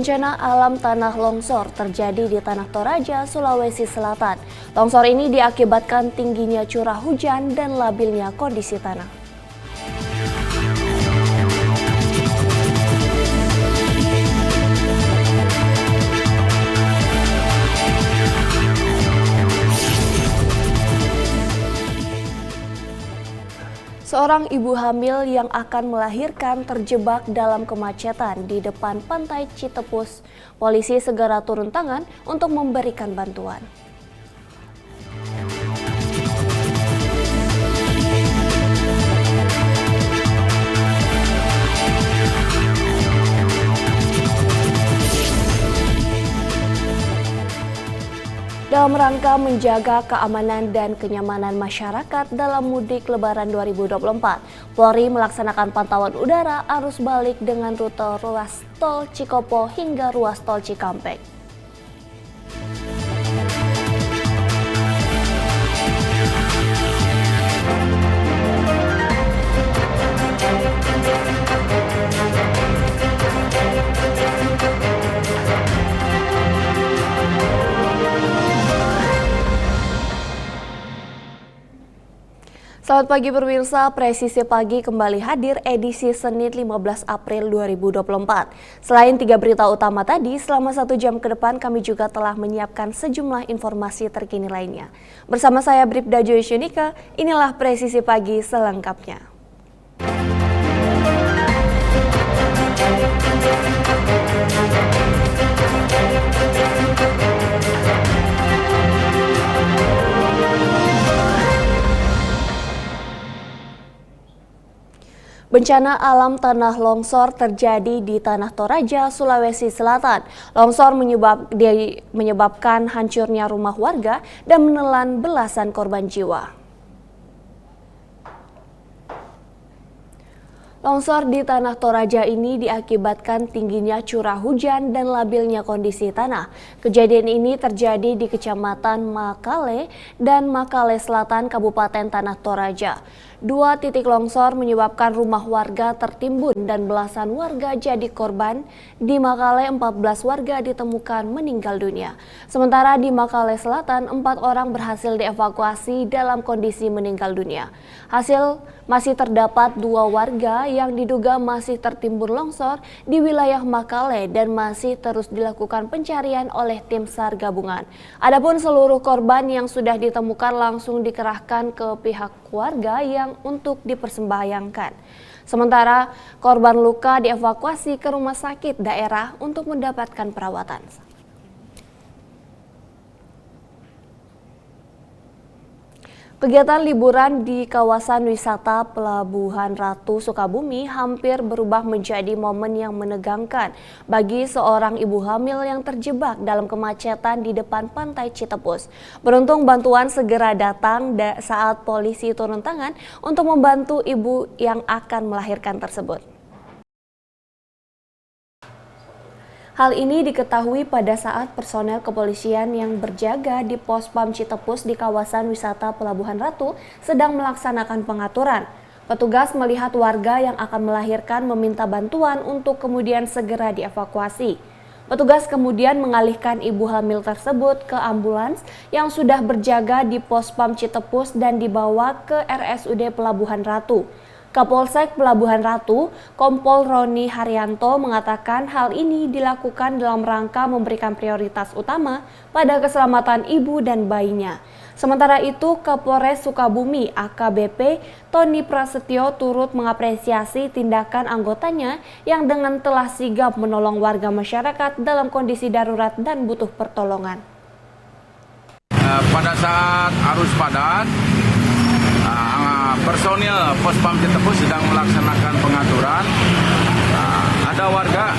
Bencana alam tanah longsor terjadi di Tanah Toraja, Sulawesi Selatan. Longsor ini diakibatkan tingginya curah hujan dan labilnya kondisi tanah. Seorang ibu hamil yang akan melahirkan terjebak dalam kemacetan di depan pantai Citepus. Polisi segera turun tangan untuk memberikan bantuan. Dalam rangka menjaga keamanan dan kenyamanan masyarakat dalam mudik Lebaran 2024, Polri melaksanakan pantauan udara arus balik dengan rute ruas tol Cikopo hingga ruas tol Cikampek. Selamat pagi pemirsa, Presisi Pagi kembali hadir edisi Senin 15 April 2024. Selain 3 berita utama tadi, selama 1 jam ke depan kami juga telah menyiapkan sejumlah informasi terkini lainnya. Bersama saya Bribda Joyunika, inilah Presisi Pagi selengkapnya. Bencana alam tanah longsor terjadi di Tanah Toraja, Sulawesi Selatan. Longsor menyebabkan hancurnya rumah warga dan menelan belasan korban jiwa. Longsor di Tanah Toraja ini diakibatkan tingginya curah hujan dan labilnya kondisi tanah. Kejadian ini terjadi di Kecamatan Makale dan Makale Selatan, Kabupaten Tanah Toraja. 2 titik longsor menyebabkan rumah warga tertimbun dan belasan warga jadi korban. Di Makale 14 warga ditemukan meninggal dunia. Sementara di Makale Selatan 4 orang berhasil dievakuasi dalam kondisi meninggal dunia. Hasil masih terdapat 2 warga yang diduga masih tertimbun longsor di wilayah Makale dan masih terus dilakukan pencarian oleh tim SAR gabungan. Adapun seluruh korban yang sudah ditemukan langsung dikerahkan ke pihak keluarga yang untuk dipersembahyangan. Sementara korban luka dievakuasi ke rumah sakit daerah untuk mendapatkan perawatan. Kegiatan liburan di kawasan wisata Pelabuhan Ratu Sukabumi hampir berubah menjadi momen yang menegangkan bagi seorang ibu hamil yang terjebak dalam kemacetan di depan pantai Citepus. Beruntung bantuan segera datang saat polisi turun tangan untuk membantu ibu yang akan melahirkan tersebut. Hal ini diketahui pada saat personel kepolisian yang berjaga di pos PAM Citepus di kawasan wisata Pelabuhan Ratu sedang melaksanakan pengaturan. Petugas melihat warga yang akan melahirkan meminta bantuan untuk kemudian segera dievakuasi. Petugas kemudian mengalihkan ibu hamil tersebut ke ambulans yang sudah berjaga di pos PAM Citepus dan dibawa ke RSUD Pelabuhan Ratu. Kapolsek Pelabuhan Ratu, Kompol Roni Haryanto mengatakan hal ini dilakukan dalam rangka memberikan prioritas utama pada keselamatan ibu dan bayinya. Sementara itu, Kapolres Sukabumi AKBP Tony Prasetyo turut mengapresiasi tindakan anggotanya yang dengan telah sigap menolong warga masyarakat dalam kondisi darurat dan butuh pertolongan. Pada saat arus padat, personil pos PAM Citepus sedang melaksanakan pengaturan. Ada warga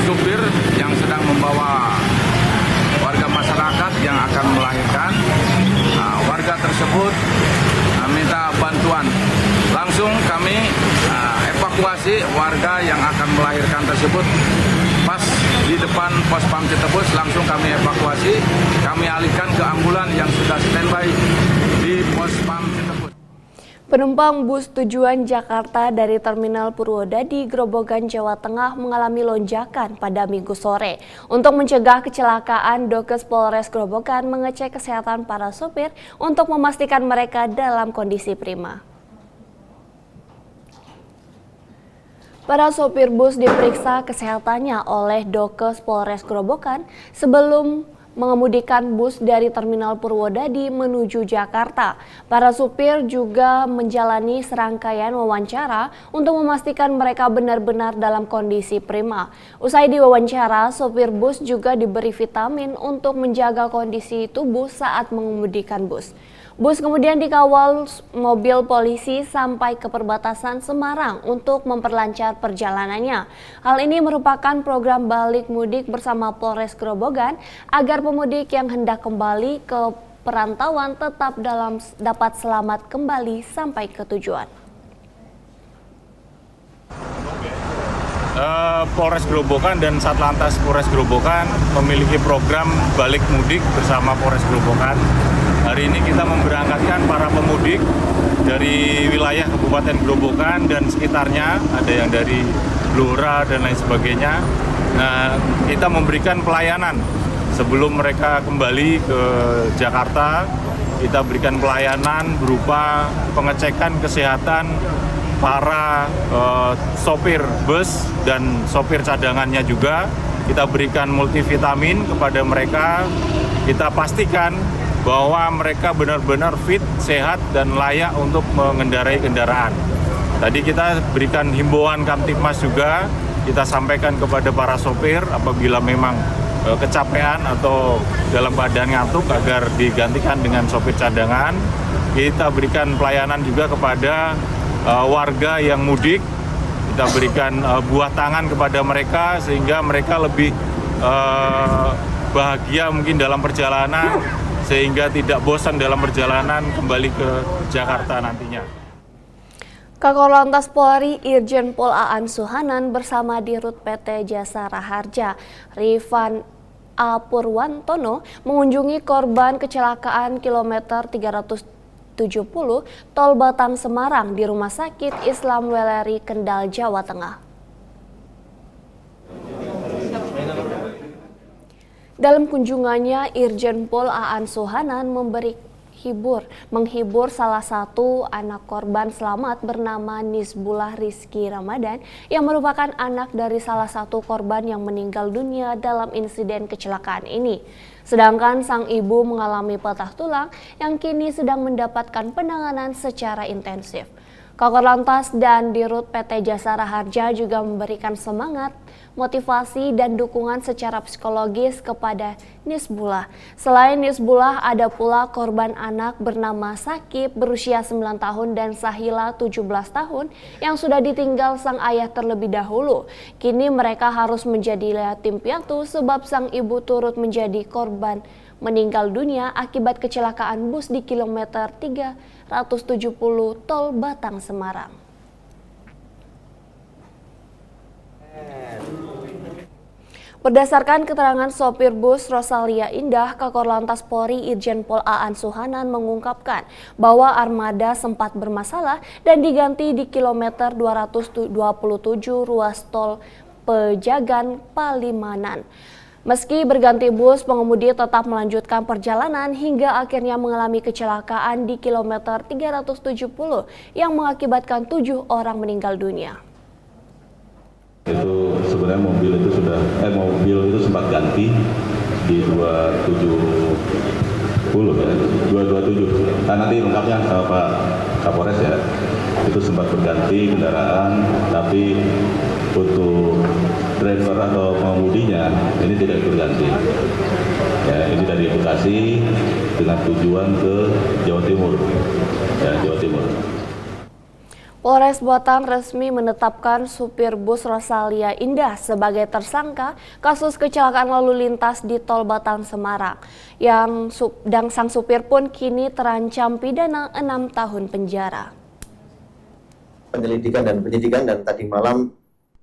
supir yang sedang membawa warga masyarakat yang akan melahirkan. Warga tersebut minta bantuan. Langsung kami evakuasi warga yang akan melahirkan tersebut. Pas di depan pos PAM Citepus langsung kami evakuasi. Kami alihkan ke ambulan yang sudah standby di pos PAM Citepus. Penumpang bus tujuan Jakarta dari Terminal Purwodadi, Grobogan, Jawa Tengah mengalami lonjakan pada Minggu sore. Untuk mencegah kecelakaan, Dokes Polres Grobogan mengecek kesehatan para sopir untuk memastikan mereka dalam kondisi prima. Para sopir bus diperiksa kesehatannya oleh Dokes Polres Grobogan sebelum mengemudikan bus dari Terminal Purwodadi menuju Jakarta. Para supir juga menjalani serangkaian wawancara untuk memastikan mereka benar-benar dalam kondisi prima. Usai diwawancara, sopir bus juga diberi vitamin untuk menjaga kondisi tubuh saat mengemudikan bus. Bus kemudian dikawal mobil polisi sampai ke perbatasan Semarang untuk memperlancar perjalanannya. Hal ini merupakan program balik mudik bersama Polres Grobogan agar pemudik yang hendak kembali ke perantauan tetap dapat selamat kembali sampai ke tujuan. Polres Grobogan dan Satlantas Polres Grobogan memiliki program balik mudik bersama Polres Grobogan. Hari ini kita memberangkatkan para pemudik dari wilayah Kabupaten Grobogan dan sekitarnya, ada yang dari Blora dan lain sebagainya. Nah, kita memberikan pelayanan sebelum mereka kembali ke Jakarta. Kita berikan pelayanan berupa pengecekan kesehatan para sopir bus dan sopir cadangannya juga. Kita berikan multivitamin kepada mereka. Kita pastikan bahwa mereka benar-benar fit, sehat, dan layak untuk mengendarai kendaraan. Tadi kita berikan himbauan Kamtibmas juga, kita sampaikan kepada para sopir apabila memang kecapean atau dalam keadaan ngantuk agar digantikan dengan sopir cadangan. Kita berikan pelayanan juga kepada warga yang mudik, kita berikan buah tangan kepada mereka sehingga mereka lebih bahagia mungkin dalam perjalanan, sehingga tidak bosan dalam perjalanan kembali ke Jakarta nantinya. Kakor Lantas Polri Irjen Pol Aan Suhanan bersama Dirut PT Jasara Harja Rifan A. Purwantono mengunjungi korban kecelakaan kilometer 370 Tol Batang Semarang di Rumah Sakit Islam Weleri, Kendal, Jawa Tengah. Dalam kunjungannya, Irjen Pol Aan Suhanan menghibur salah satu anak korban selamat bernama Nisbullah Rizky Ramadan yang merupakan anak dari salah satu korban yang meninggal dunia dalam insiden kecelakaan ini. Sedangkan sang ibu mengalami patah tulang yang kini sedang mendapatkan penanganan secara intensif. Kakor Lantas dan Dirut PT Jasara Harja juga memberikan semangat, motivasi, dan dukungan secara psikologis kepada Nisbullah. Selain Nisbullah, ada pula korban anak bernama Sakib berusia 9 tahun dan Sahila 17 tahun yang sudah ditinggal sang ayah terlebih dahulu. Kini mereka harus menjadi yatim piatu sebab sang ibu turut menjadi korban meninggal dunia akibat kecelakaan bus di kilometer 370 Tol Batang Semarang. Berdasarkan keterangan sopir bus Rosalia Indah, Kakor Lantas Polri Irjen Pol Aan Suhanan mengungkapkan bahwa armada sempat bermasalah dan diganti di kilometer 227 ruas tol Pejagan Palimanan. Meski berganti bus, pengemudi tetap melanjutkan perjalanan hingga akhirnya mengalami kecelakaan di kilometer 370 yang mengakibatkan 7 orang meninggal dunia. Itu sebenarnya mobil itu sempat ganti di 270 ya, 227. Nah, nanti lengkapnya Pak Kapolres ya. Itu sempat berganti kendaraan, tapi untuk driver atau pengemudinya ini tidak berganti. Ya, ini dari Bekasi dengan tujuan ke Jawa Timur. Ya, Jawa Timur. Polres Batang resmi menetapkan supir bus Rosalia Indah sebagai tersangka kasus kecelakaan lalu lintas di Tol Batang Semarang. Sang supir pun kini terancam pidana 6 tahun penjara. Penyelidikan dan penyidikan, dan tadi malam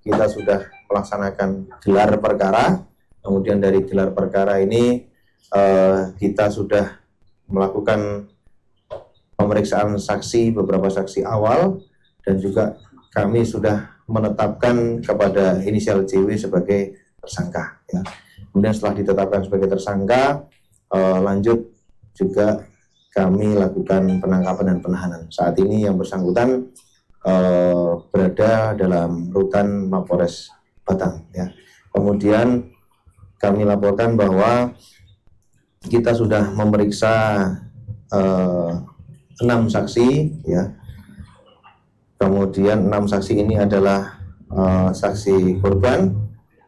kita sudah melaksanakan gelar perkara. Kemudian dari gelar perkara ini kita sudah melakukan pemeriksaan saksi, beberapa saksi awal, dan juga kami sudah menetapkan kepada inisial JW sebagai tersangka. Ya. Kemudian setelah ditetapkan sebagai tersangka, lanjut juga kami lakukan penangkapan dan penahanan. Saat ini yang bersangkutan berada dalam rutan Mapolres Batang. Ya. Kemudian kami laporkan bahwa kita sudah memeriksa 6 saksi, ya. Kemudian 6 saksi ini adalah saksi korban,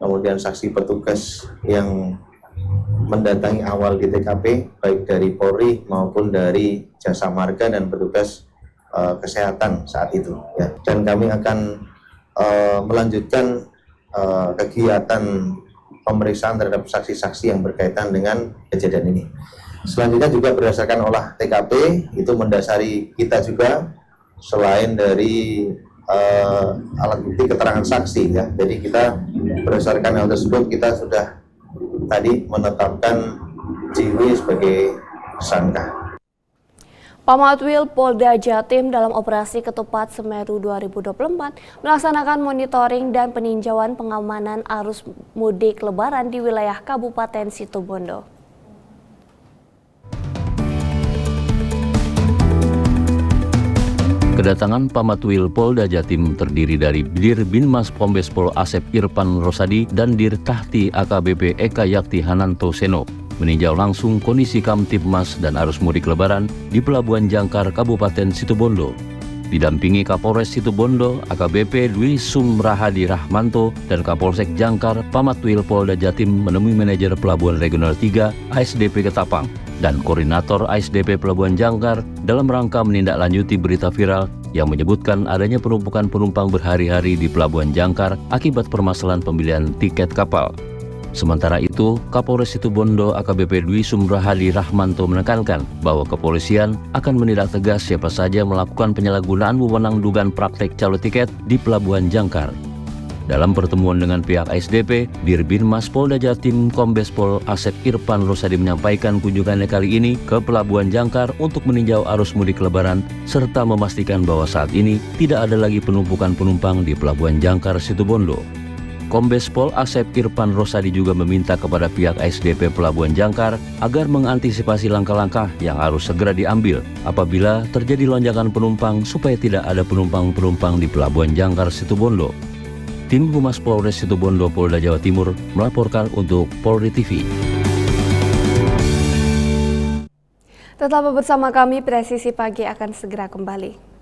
kemudian saksi petugas yang mendatangi awal di TKP, baik dari Polri maupun dari Jasa Marga dan petugas kesehatan saat itu. Ya. Dan kami akan melanjutkan kegiatan pemeriksaan terhadap saksi-saksi yang berkaitan dengan kejadian ini. Selanjutnya juga berdasarkan olah TKP, itu mendasari kita juga selain dari alat bukti keterangan saksi, ya. Jadi kita berdasarkan hal tersebut kita sudah tadi menetapkan JW sebagai tersangka. Pamatwil Polda Jatim dalam operasi Ketupat Semeru 2024 melaksanakan monitoring dan peninjauan pengamanan arus mudik Lebaran di wilayah Kabupaten Situbondo. Kedatangan Pamatwil Polda Jatim terdiri dari Dir Binmas Kombespol Asep Irfan Rosadi dan Dir Tahti AKBP Eka Yakti Hananto Seno meninjau langsung kondisi Kamtibmas dan arus mudik Lebaran di Pelabuhan Jangkar, Kabupaten Situbondo. Didampingi Kapolres Situbondo, AKBP Dwi Sumrahadi Rahmanto, dan Kapolsek Jangkar, Pamatwil Polda Jatim menemui manajer Pelabuhan Regional 3 ASDP Ketapang dan Koordinator ASDP Pelabuhan Jangkar dalam rangka menindaklanjuti berita viral yang menyebutkan adanya penumpukan penumpang berhari-hari di Pelabuhan Jangkar akibat permasalahan pembelian tiket kapal. Sementara itu, Kapolres Situbondo AKBP Dwi Sumrahadi Rahmanto menekankan bahwa kepolisian akan menindak tegas siapa saja melakukan penyalahgunaan wewenang dugaan praktek calo tiket di Pelabuhan Jangkar. Dalam pertemuan dengan pihak ASDP, Dir Binmas Polda Jatim Kombespol Asep Irfan Rosadi menyampaikan kunjungannya kali ini ke Pelabuhan Jangkar untuk meninjau arus mudik Lebaran serta memastikan bahwa saat ini tidak ada lagi penumpukan penumpang di Pelabuhan Jangkar Situbondo. Kombespol Asep Irfan Rosadi juga meminta kepada pihak ASDP Pelabuhan Jangkar agar mengantisipasi langkah-langkah yang harus segera diambil apabila terjadi lonjakan penumpang supaya tidak ada penumpang-penumpang di Pelabuhan Jangkar Situbondo. Tim Humas Polres Situbondo Polda Jawa Timur melaporkan untuk Polri TV. Tetap bersama kami, Presisi Pagi akan segera kembali.